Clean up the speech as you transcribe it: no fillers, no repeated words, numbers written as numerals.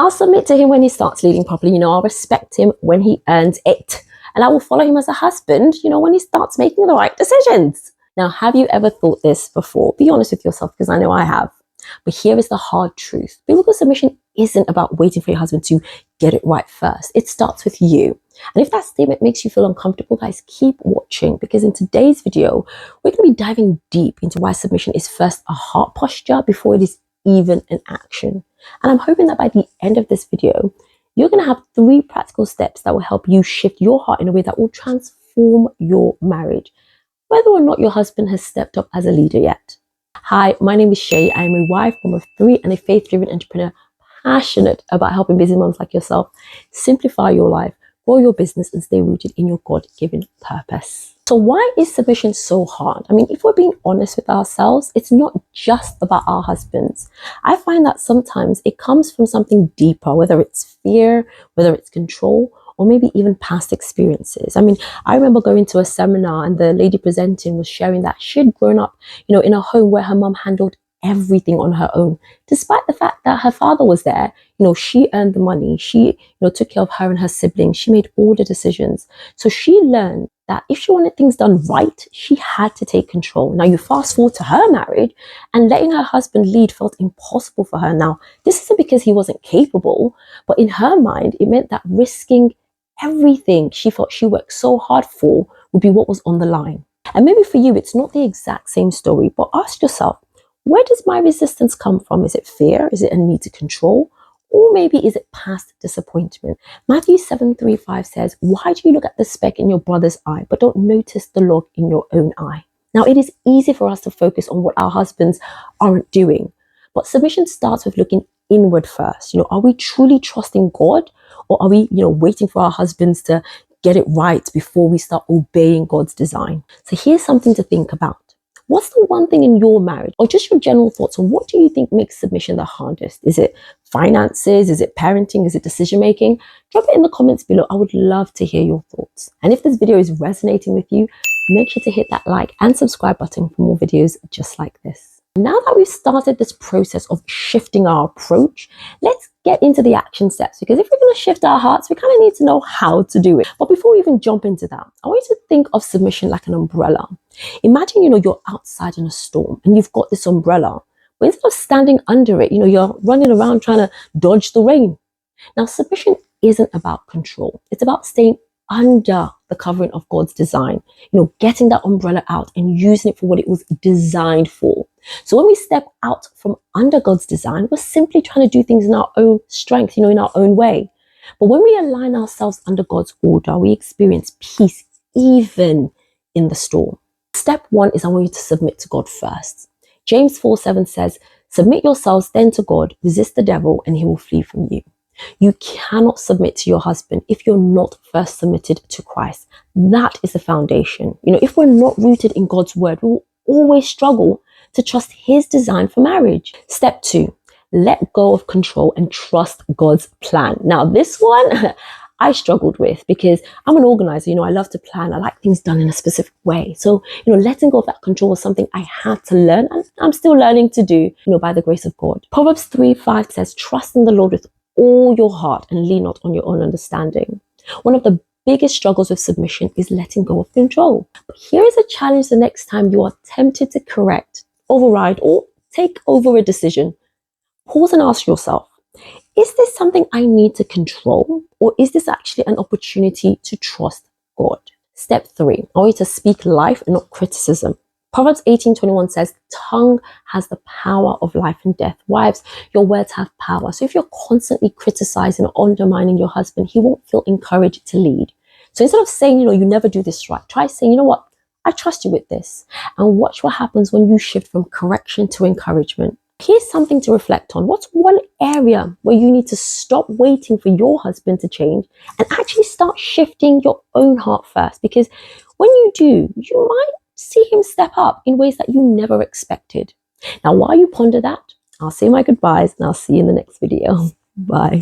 I'll submit to him when he starts leading properly. I'll respect him when he earns it. And I will follow him as a husband, when he starts making the right decisions. Now, have you ever thought this before? Be honest with yourself, because I know I have. But here is the hard truth. Biblical submission isn't about waiting for your husband to get it right first. It starts with you. And if that statement makes you feel uncomfortable, guys, keep watching, because in today's video, we're going to be diving deep into why submission is first a heart posture before it is even an action. And I'm hoping that by the end of this video, you're going to have 3 practical steps that will help you shift your heart in a way that will transform your marriage, whether or not your husband has stepped up as a leader yet. Hi, my name is Shay. I am a wife, mom of 3, and a faith-driven entrepreneur passionate about helping busy moms like yourself simplify your life, grow your business, and stay rooted in your God-given purpose. So why is submission so hard? I mean, if we're being honest with ourselves, it's not just about our husbands. I find that sometimes it comes from something deeper, whether it's fear, whether it's control, or maybe even past experiences. I mean, I remember going to a seminar and the lady presenting was sharing that she'd grown up, in a home where her mom handled everything on her own. Despite the fact that her father was there, she earned the money. She, took care of her and her siblings. She made all the decisions. So she learned that if she wanted things done right, she had to take control. Now you fast forward to her marriage, and letting her husband lead felt impossible for her. Now, this isn't because he wasn't capable, but in her mind, it meant that risking everything she thought she worked so hard for would be what was on the line. And maybe for you, it's not the exact same story, but ask yourself, where does my resistance come from? Is it fear? Is it a need to control? Or maybe is it past disappointment? Matthew 7:3-5 says, why do you look at the speck in your brother's eye, but don't notice the log in your own eye? Now, it is easy for us to focus on what our husbands aren't doing, but submission starts with looking inward first. Are we truly trusting God, or are we, waiting for our husbands to get it right before we start obeying God's design? So here's something to think about. What's the one thing in your marriage, or just your general thoughts on what do you think makes submission the hardest? Is it finances? Is it parenting? Is it decision making? Drop it in the comments below. I would love to hear your thoughts. And if this video is resonating with you, make sure to hit that like and subscribe button for more videos just like this. Now that we've started this process of shifting our approach, let's get into the action steps, because if we're going to shift our hearts, we kind of need to know how to do it. But before we even jump into that, I want you to think of submission like an umbrella. Imagine, you're outside in a storm and you've got this umbrella, but instead of standing under it, you're running around trying to dodge the rain. Now, submission isn't about control. It's about staying under the covering of God's design, getting that umbrella out and using it for what it was designed for. So when we step out from under God's design, we're simply trying to do things in our own strength, in our own way. But when we align ourselves under God's order, we experience peace even in the storm. Step 1 is I want you to submit to God first. James 4:7 says, submit yourselves then to God, resist the devil, and he will flee from you. You cannot submit to your husband if you're not first submitted to Christ. That is the foundation. If we're not rooted in God's word, we will always struggle to trust his design for marriage. Step 2, let go of control and trust God's plan. Now, this one I struggled with because I'm an organizer. I love to plan. I like things done in a specific way. So, letting go of that control was something I had to learn, and I'm still learning to do, by the grace of God. Proverbs 3:5 says, trust in the Lord with all your heart and lean not on your own understanding. One of the biggest struggles with submission is letting go of control. But here is a challenge the next time you are tempted to correct, override, or take over a decision. Pause and ask yourself, is this something I need to control, or is this actually an opportunity to trust God? Step 3, I want you to speak life and not criticism. Proverbs 18:21 says, tongue has the power of life and death. Wives, your words have power. So if you're constantly criticizing or undermining your husband, he won't feel encouraged to lead. So instead of saying, you never do this right, try saying, what? I trust you with this. And watch what happens when you shift from correction to encouragement. Here's something to reflect on. What's one area where you need to stop waiting for your husband to change and actually start shifting your own heart first? Because when you do, you might see him step up in ways that you never expected. Now, while you ponder that, I'll say my goodbyes and I'll see you in the next video. Bye.